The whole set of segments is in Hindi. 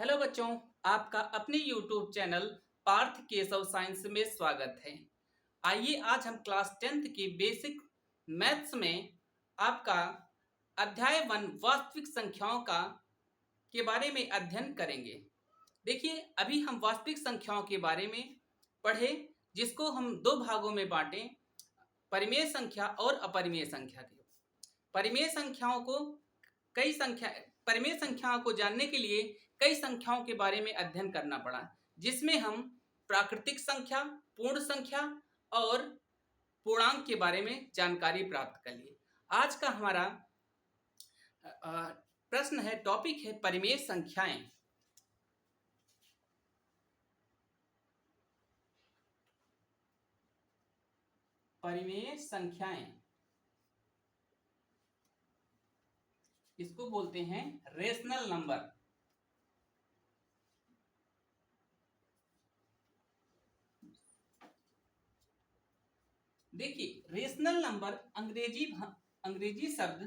हेलो बच्चों, आपका अपने YouTube channel Parth Keshav science में स्वागत है। आइए आज हम क्लास 10th की बेसिक मैथ्स में आपका अध्याय 1 वास्तविक संख्याओं का के बारे में अध्ययन करेंगे। देखिए, अभी हम वास्तविक संख्याओं के बारे में पढ़े, जिसको हम दो भागों में बांटें, परिमेय संख्या और अपरिमेय संख्या के। परिमेय संख्याओं को परिमेय संख्याओं को जानने के लिए कई संख्याओं के बारे में अध्ययन करना पड़ा, जिसमें हम प्राकृतिक संख्या, पूर्ण संख्या और पूर्णांक के बारे में जानकारी प्राप्त कर लिए। आज का हमारा प्रश्न है, टॉपिक है परिमेय संख्याएं। परिमेय संख्याएं, इसको बोलते हैं रेशनल नंबर। देखिए, रेशनल नंबर अंग्रेजी शब्द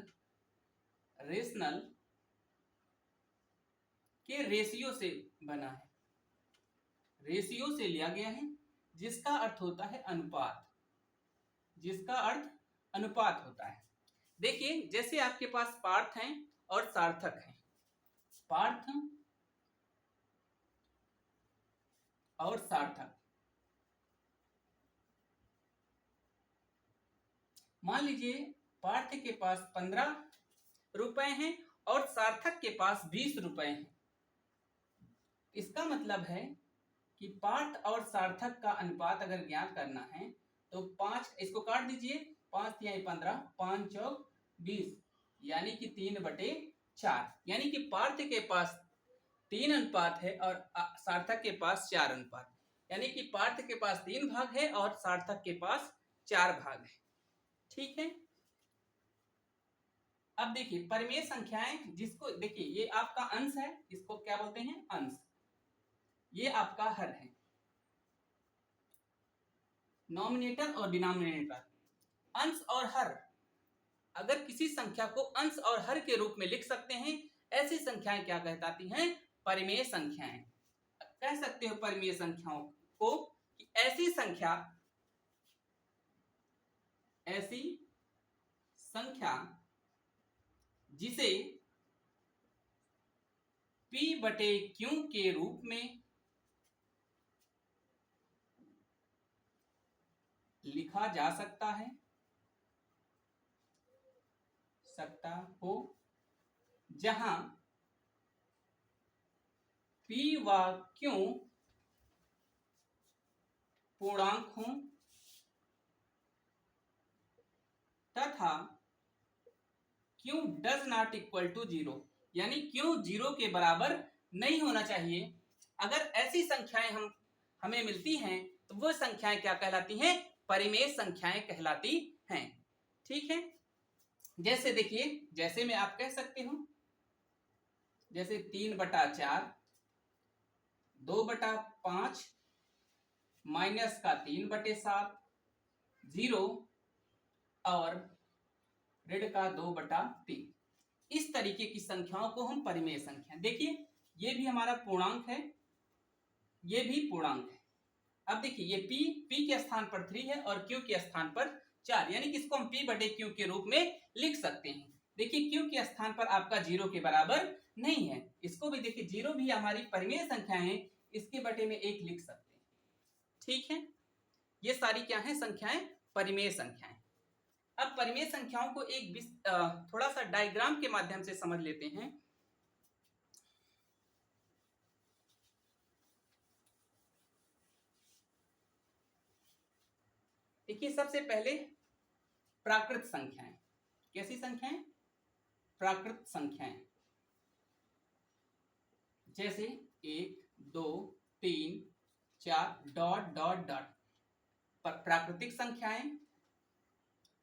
रेशनल के रेशियो से बना है, रेशियो से लिया गया है, जिसका अर्थ होता है अनुपात, जिसका अर्थ अनुपात होता है। देखिए, जैसे आपके पास पार्थ हैं और सार्थक हैं, पार्थ और सार्थक। मान लीजिए पार्थ के पास 15 रुपए हैं और सार्थक के पास 20 रुपए हैं। इसका मतलब है कि पार्थ और सार्थक का अनुपात अगर ज्ञात करना है तो 5, इसको काट दीजिए, 5 या 15, 5 चौक 20, यानी कि 3/4, यानी कि पार्थ के पास 3 अनुपात है और सार्थक के पास 4 अनुपात, यानी कि पार्थ के पास 3 भाग है और सार्थक के पास 4 भाग है। ठीक है। अब देखिए परिमेय संख्याएं, जिसको देखिए ये आपका अंश है, इसको क्या बोलते हैं? अंश। ये आपका हर है, नॉमिनेटर और डिनोमिनेटर। अंश और हर, अगर किसी संख्या को अंश और हर के रूप में लिख सकते हैं, ऐसी संख्याएं क्या कहलाती हैं? परिमेय संख्याएं। कह सकते हो परिमेय संख्याओं को कि ऐसी संख्या जिसे P/Q के रूप में लिखा जा सकता हो, जहां P व Q पूर्णांक हों तथा Q does not equal to 0, यानी Q 0 के बराबर नहीं होना चाहिए। अगर ऐसी संख्याएं हमें मिलती हैं तो वो संख्याएं क्या कहलाती हैं? परिमेय संख्याएं कहलाती हैं। ठीक है। जैसे देखिए, जैसे में आप कह सकते हो, जैसे 3/4, 2/5, -3/7, 0 और ऋण का 2/3। इस तरीके की संख्याओं को हम परिमेय संख्या। देखिए, ये भी हमारा पूर्णांक है, ये भी पूर्णांक है। अब देखिए, ये P के स्थान पर 3 है और Q के स्थान पर 4, यानी कि इसको हम P/Q के रूप में लिख सकते हैं। देखिए, Q के स्थान पर आपका 0 के बराबर नहीं है, इसको भी देखिए, 0 भी हमारी परिमेय संख्या है, इसके बटे में 1 लिख सकते हैं। ठीक है। ये सारी क्या है? संख्याएं परिमेय संख्याएं। अब परिमेय संख्याओं को एक थोड़ा सा डायग्राम के माध्यम से समझ लेते हैं। देखिए, सबसे पहले प्राकृत संख्याएं। कैसी संख्याएं? प्राकृत संख्याएं। जैसे 1, 2, 3, 4 डॉट डॉट डॉट, प्राकृतिक संख्याएं।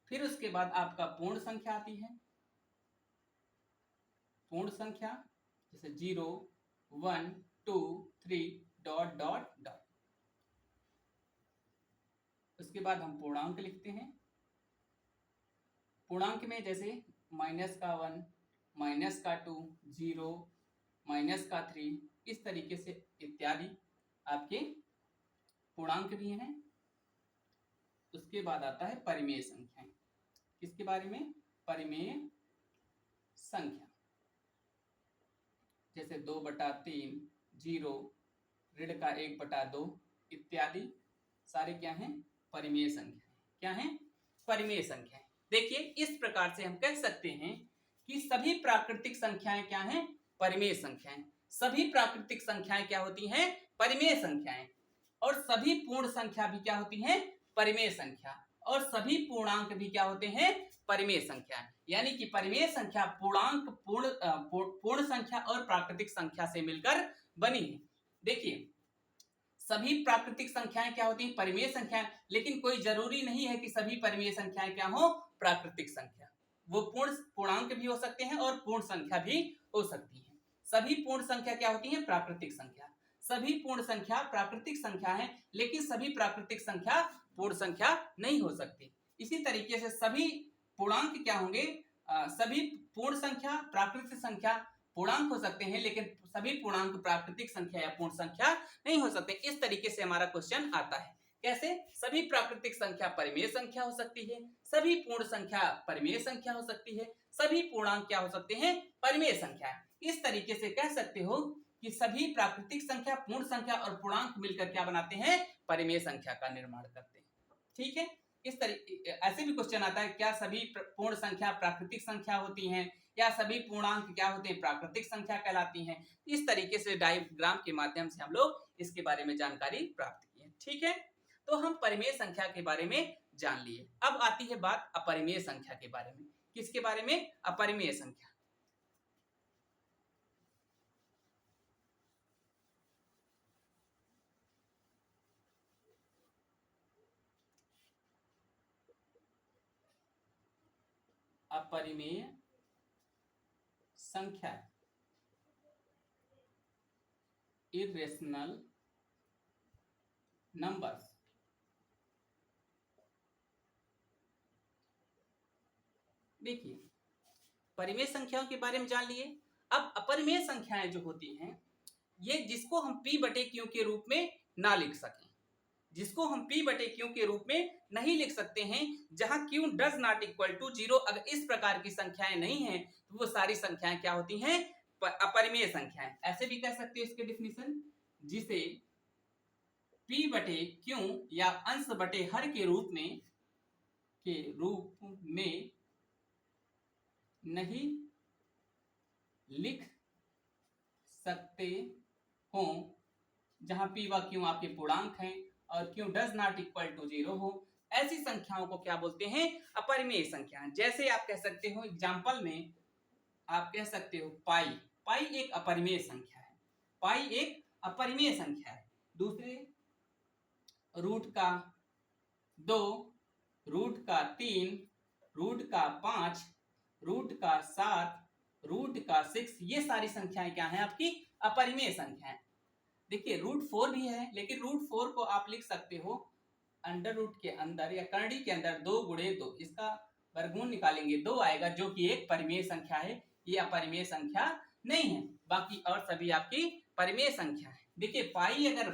फिर उसके बाद आपका पूर्ण संख्या आती है। पूर्ण संख्या जैसे 0, 1, 2, 3 डॉट डॉट डॉट। उसके बाद हम पूर्णांक लिखते हैं। पूर्णांक में जैसे -1, -2, 0, माइनस का 3, इस तरीके से इत्यादि आपके पूर्णांक भी हैं। उसके बाद आता है परिमेय संख्याएं। किसके बारे में? परिमेय संख्या, जैसे 2/3, 0, ऋण का 1/2 इत्यादि सारे क्या हैं? परिमेय संख्या। क्या है? परिमेय संख्या। देखिए इस प्रकार से हम कह सकते हैं कि सभी प्राकृतिक संख्याएं क्या हैं? परिमेय संख्याएं। सभी प्राकृतिक संख्याएं क्या होती हैं? परिमेय संख्याएं। और सभी पूर्ण संख्या भी क्या होती हैं? परिमेय संख्या। और सभी पूर्णांक भी क्या होते हैं? परिमेय संख्या। यानी कि परिमेय संख्या पूर्णांक, पूर्ण संख्या और प्राकृतिक संख्या से मिलकर बनी है। देखिए सभी प्राकृतिक संख्याएं क्या होती हैं? परिमेय संख्याएं। लेकिन कोई जरूरी नहीं है कि सभी परिमेय संख्याएं क्या हो? प्राकृतिक संख्या। वो पूर्णांक भी हो सकते हैं और पूर्ण संख्या भी हो सकती है। सभी पूर्ण संख्या क्या होती है? प्राकृतिक संख्या। सभी पूर्ण संख्या प्राकृतिक संख्या है, लेकिन सभी प्राकृतिक संख्या पूर्ण संख्या नहीं हो सकती। इसी तरीके से सभी पूर्णांक क्या होंगे? सभी पूर्ण संख्या प्राकृतिक संख्या पूर्णांक हो सकते हैं, लेकिन सभी पूर्णांक प्राकृतिक संख्या या पूर्ण संख्या नहीं हो सकते। इस तरीके से हमारा क्वेश्चन आता है। कैसे? सभी प्राकृतिक संख्या परिमेय संख्या हो सकती है, सभी पूर्ण संख्या परिमेय संख्या हो सकती है, सभी पूर्णांक क्या हो सकते हैं? परिमेय संख्या। इस तरीके से कह सकते हो कि सभी प्राकृतिक संख्या, पूर्ण संख्या और पूर्णांक मिलकर क्या बनाते हैं? परिमेय संख्या का निर्माण करते हैं। ठीक है। इस तरीके ऐसे भी क्वेश्चन आता है, क्या सभी पूर्ण संख्या प्राकृतिक संख्या होती हैं, या सभी पूर्णांक क्या होते हैं? प्राकृतिक संख्या कहलाती हैं। इस तरीके से डायग्राम के माध्यम से हम लोग इसके बारे में जानकारी प्राप्त की है। ठीक है, तो हम परिमेय संख्या के बारे में जान लिए। अब आती है बात अपरिमेय संख्या के बारे में। किसके बारे में? अपरिमेय संख्या। अपरिमेय संख्या, इर्रेशनल नंबर्स। देखिए परिमेय संख्याओं के बारे में जान लिए। अब अपरिमेय संख्याएं जो होती हैं, ये जिसको हम P/Q के रूप में ना लिख सकें, जिसको हम P/Q के रूप में नहीं लिख सकते हैं, जहां Q does not equal to 0, अगर इस प्रकार की संख्याएं नहीं हैं तो वो सारी संख्याएं क्या होती हैं? अपरिमेय संख्याएं। ऐसे भी कह सकते हो इसके डिफिनीशन, जिसे P/Q या अंश बटे हर के रूप में नहीं लिख सकते हो, जहां P व Q आपके पूर्णांक हैं और Q does not equal to 0 हो। ऐसी संख्याओं को क्या बोलते हैं? अपरिमेय संख्या। जैसे आप कह सकते हो, एग्जाम्पल में आप कह सकते हो पाई। पाई एक अपरिमेय संख्या है। पाई एक अपरिमेय संख्या है। दूसरे √2, √3, √5, √7, √6, ये सारी संख्याएं क्या हैं? आपकी अपरिमेय संख्याएं। देखिए √4 भी है, लेकिन √4 को आप लिख सकते हो अंडर रूट के अंदर या करड़ी के अंदर 2 गुणे 2, इसका वर्गमूल निकालेंगे 2 आएगा, जो कि एक परिमेय संख्या है। ये अपरिमेय संख्या नहीं है। बाकी और सभी आपकी परिमेय संख्या है। देखिए पाई, अगर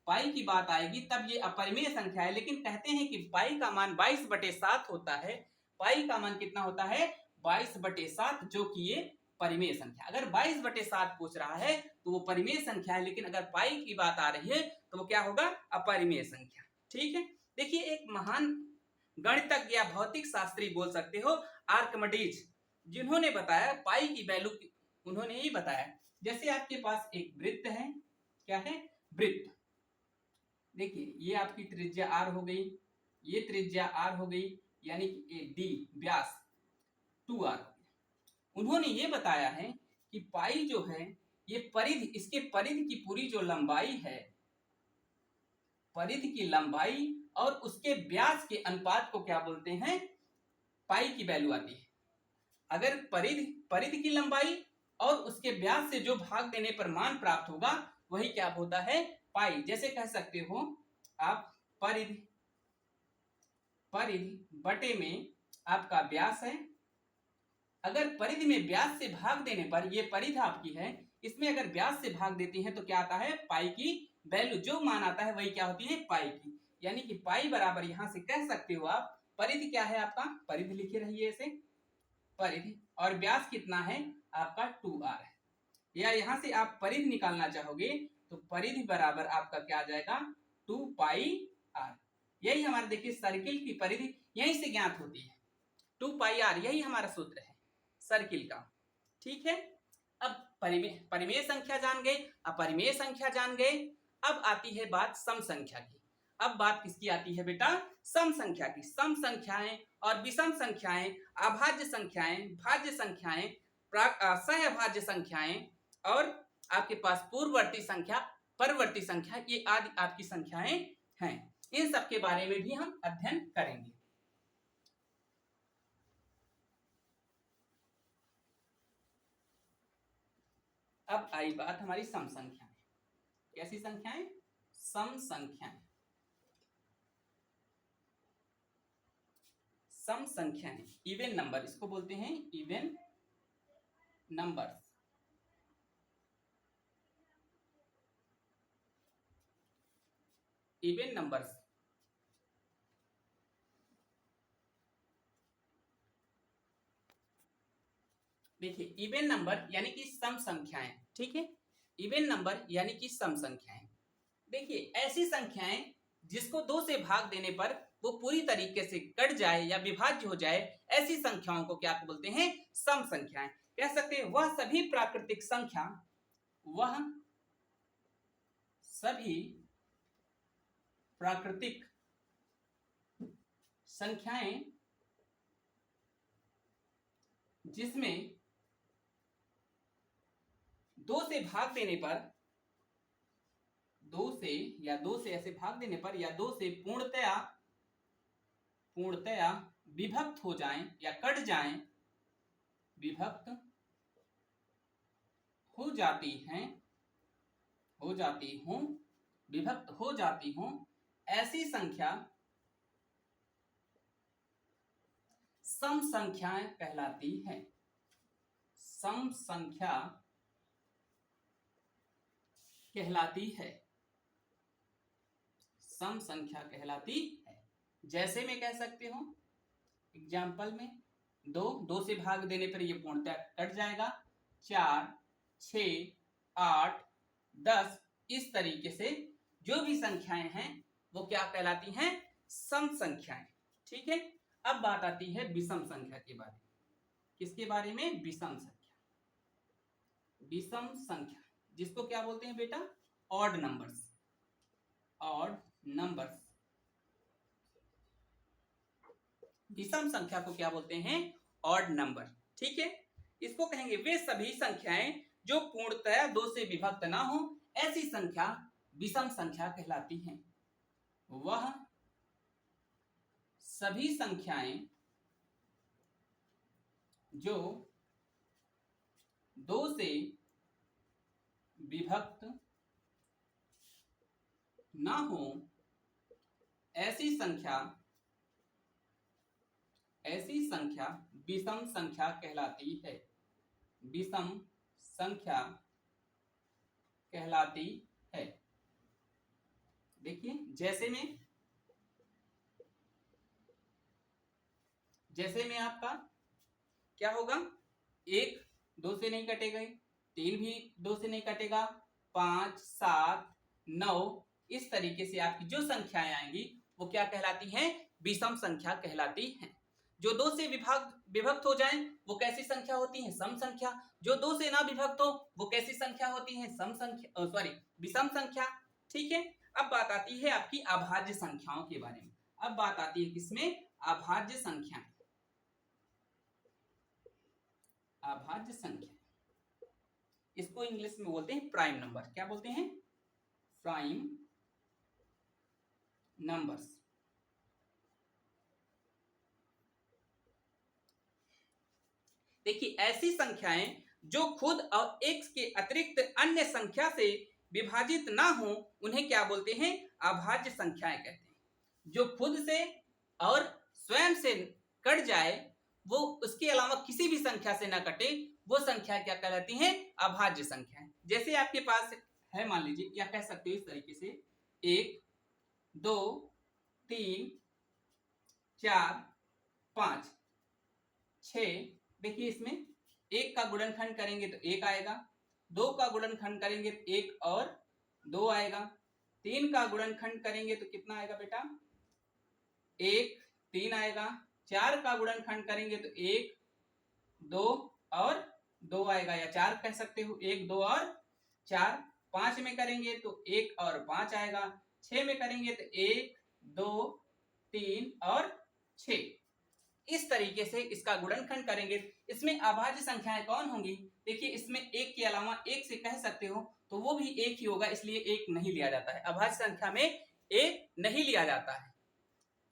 पाई की बात आएगी तब ये अपरिमेय संख्या है, लेकिन कहते हैं कि पाई का मान 22/7 होता है। पाई का मान कितना होता है? 22/7, जो कि ये परिमेय संख्या। अगर 22/7 पूछ रहा है तो वो परिमेय संख्या है, लेकिन अगर पाई की बात आ रही है तो वो क्या होगा? अपरिमेय संख्या। ठीक है। देखिए एक महान गणितज्ञ या भौतिक शास्त्री बोल सकते हो, आर्किमिडीज, जिन्होंने बताया पाई की वैल्यू, उन्होंने ही बताया। जैसे आपके पास एक वृत्त है, क्या है? वृत्त। देखिए ये आपकी त्रिज्या r हो गई, ये त्रिज्या r हो गई, यानी कि d व्यास 2r हो गया। उन्होंने ये बताया है कि पाई जो है ये परिधि, इसके परिधि की पूरी जो लंबाई है, परिधि की लंबाई और उसके व्यास के अनुपात को क्या बोलते हैं? पाई की वैल्यू आती है। अगर परिधि की लंबाई और उसके व्यास से जो भाग देने पर मान प्राप्त होगा, वही क्या होता है? पाई। जैसे कह सकते हो आप परिधि बटे में आपका व्यास है। अगर परिधि में व्यास से भाग देने पर, ये परिधि आपकी है, इसमें अगर व्यास से भाग देती हैं तो क्या आता है, पाई की वैल्यू जो मान आता है वही क्या होती है, पाई की। यानी कि पाई बराबर यहां से कह सकते हो आप, परिधि क्या है आपका, परिधि लिखे रहिए ऐसे, परिधि, और व्यास कितना है आपका 2r है। या यहां से आप परिधि निकालना चाहोगे तो परिधि बराबर आपका क्या आ जाएगा, 2 पाई r। यही हमारे देखिए सर्किल की परिधि यहीं से ज्ञात होती है, 2 पाई r, यही हमारा सूत्र है सर्किल का। ठीक है, अब परिमेय संख्या जान गए, अपरिमेय संख्या जान गए। अब आती है बात सम संख्या की। अब बात किसकी आती है बेटा, सम संख्या की। सम संख्याएं और विषम संख्याएं, अभाज्य संख्याएं, भाज्य संख्याएं, सहअभाज्य संख्याएं, और आपके पास पूर्ववर्ती संख्या, परवर्ती संख्या, ये आदि आपकी संख्याएं हैं। इन सब के बारे में भी हम अध्ययन करेंगे। अब आई बात हमारी सम संख्याएं। कैसी संख्याएं, सम संख्याएं। सम संख्याएं, इवन नंबर, इसको बोलते हैं इवन नंबर्स। इवन नंबर्स, देखिए इवन नंबर यानी कि सम संख्याएं। ठीक है, इवन नंबर यानी कि सम संख्याएं। देखिए ऐसी संख्याएं जिसको 2 से भाग देने पर वो पूरी तरीके से कट जाए या विभाज्य हो जाए, ऐसी संख्याओं को क्या बोलते हैं, सम संख्याएं। कह सकते हैं वह सभी प्राकृतिक संख्या, वह सभी प्राकृतिक संख्याएं जिसमें 2 से भाग देने पर, 2 से या 2 से ऐसे भाग देने पर, या 2 से पूर्णतया विभक्त हो जाएं या कट जाएं, विभक्त हो जाती हैं, विभक्त हो जाती हूं, ऐसी संख्या सम संख्याएं कहलाती है। सम संख्या कहलाती है, सम संख्या कहलाती है। जैसे मैं कह सकती हूं एग्जाम्पल में, 2 से भाग देने पर ये पूर्णतः कट जाएगा, 4, 6, 8, 10, इस तरीके से जो भी संख्याएं हैं वो क्या कहलाती हैं, सम संख्याएं। ठीक है, अब बात आती है विषम संख्या के बारे में। किसके बारे में, विषम संख्या। विषम संख्या जिसको क्या बोलते हैं बेटा, ऑड नंबर्स। ऑड नंबर्स, विषम संख्या को क्या बोलते हैं, ऑड नंबर। ठीक है, इसको कहेंगे वे सभी संख्याएं जो पूर्णतया 2 से विभक्त ना हो, ऐसी संख्या विषम संख्या कहलाती हैं। वह सभी संख्याएं जो 2 से विभक्त ना हो, ऐसी संख्या विषम संख्या कहलाती है। विषम संख्या कहलाती है। देखिए जैसे में आपका क्या होगा, 1 2 से नहीं कटेगा, 3 भी 2 से नहीं कटेगा, 5, 7, 9, इस तरीके से आपकी जो संख्याएं आएंगी वो क्या कहलाती हैं, विषम संख्या कहलाती हैं। जो 2 से विभक्त हो जाएं वो कैसी संख्या होती है, सम संख्या। जो 2 से ना विभक्त हो वो कैसी संख्या होती है, विषम संख्या। ठीक है, अब बात आती है आपकी अभाज्य संख्याओं के बारे में। अब बात आती है किसमें, अभाज्य संख्या। अभाज्य संख्या, इसको इंग्लिश में बोलते हैं प्राइम नंबर। क्या बोलते हैं, प्राइम नंबर्स। देखिए ऐसी संख्याएं जो खुद और x के अतिरिक्त अन्य संख्या से विभाजित ना हो, उन्हें क्या बोलते हैं, अभाज्य संख्याएं कहते हैं। जो खुद से और स्वयं से कट जाए, वो उसके अलावा किसी भी संख्या से ना कटे, वो संख्या क्या कहलाती हैं, अभाज्य संख्याएं। जैसे आपके पास है, मान लीजिए, या कह सकते हो इस तरीके से 1 2 3 4 5 6। देखिए इसमें 1 का गुणनखंड करेंगे तो 1 आएगा, 2 का गुणनखंड करेंगे तो 1 और 2 आएगा, 3 का गुणनखंड करेंगे तो कितना आएगा बेटा, 1 3 आएगा, 4 का गुणनखंड करेंगे तो 1 2 और 2 आएगा, या 4 कह सकते हो, 1 2 और 4। 5 में करेंगे तो 1 और 5 आएगा, 6 में करेंगे तो 1 2 3 और 6। इस तरीके से इसका गुणनखंड करेंगे। इसमें अभाज्य संख्याएं कौन होंगी, देखिए इसमें 1 के अलावा 1 से कह सकते हो तो वो भी 1 ही होगा, इसलिए 1 नहीं लिया जाता है। अभाज्य संख्या में 1 नहीं लिया जाता है।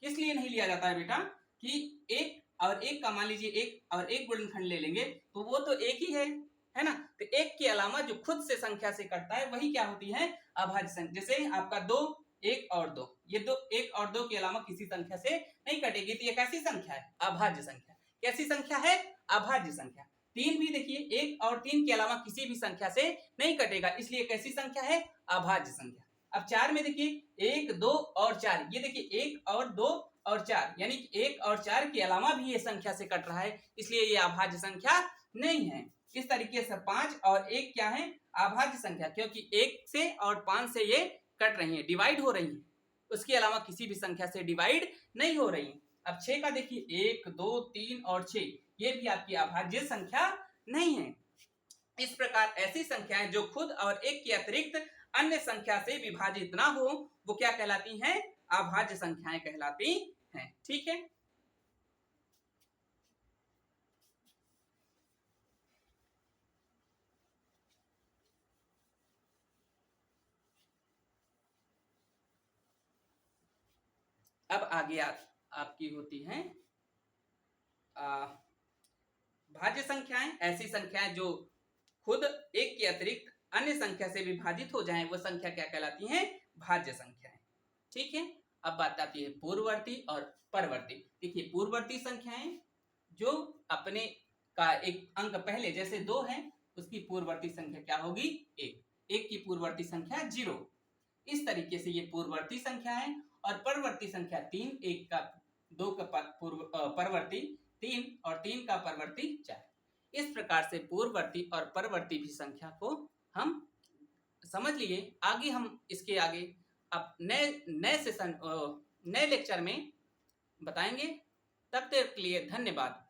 किस लिए नहीं लिया जाता है बेटा, कि 1 और 1 का मान लीजिए 1 और 1 गुणनखंड ले लेंगे तो वो तो 1 ही है ना। तो 1 के अलावा जो खुद से संख्या से कटता है वही क्या होती है, अभाज्य संख्या। जैसे आपका 2 1 और 2, ये 2 1 और 2 के अलावा किसी संख्या से नहीं कटेगी, तो ये कैसी संख्या है, अभाज्य संख्या। कैसी संख्या है, अभाज्य संख्या। 3 भी देखिए 1 और 3 के अलावा किसी भी संख्या से नहीं कटेगा, इसलिए कैसी संख्या है, अभाज्य संख्या। अब 4 में देखिए 1 2 और 4, ये देखिए 1 और 2 और 4, यानी कि 1 और 4 के अलावा भी ये संख्या से कट रहा है, इसलिए ये अभाज्य संख्या नहीं है। इस तरीके से 5 और 1 क्या है, अभाज्य संख्या, क्योंकि 1 से और 5 से ये कट रही है, डिवाइड हो रही है, उसके अलावा किसी भी संख्या से डिवाइड नहीं हो रही है। अब 6 का देखिए 1 2 3 और 6, ये भी आपकी अभाज्य संख्या नहीं है। इस प्रकार ऐसी संख्याएं जो खुद और 1 के अतिरिक्त अन्य संख्या से विभाजित ना हो, वो क्या कहलाती हैं, अभाज्य संख्याएं कहलाती हैं। ठीक है, अब आगे आपकी होती हैं भाज्य संख्याएं। ऐसी संख्याएं जो खुद 1 के अतिरिक्त अन्य संख्या से विभाजित हो जाएं, वो संख्या क्या कहलाती हैं, भाज्य संख्याएं। ठीक है, अब बात आती है पूर्ववर्ती और परवर्ती। देखिए पूर्ववर्ती संख्याएं जो अपने का एक अंक पहले, जैसे 2 है, उसकी पूर्ववर्ती संख्या क्या होगी, 1। 1 की पूर्ववर्ती संख्या 0। इस तरीके से ये पूर्ववर्ती संख्या है। और परवर्ती संख्या 3, 1 का 2 का परवर्ती 3 और 3 का परवर्ती 4। इस प्रकार से पूर्ववर्ती और परवर्ती भी संख्या को हम समझ लिए। आगे हम इसके आगे अब नए सेशन, नए लेक्चर में बताएंगे। तब तक के लिए धन्यवाद।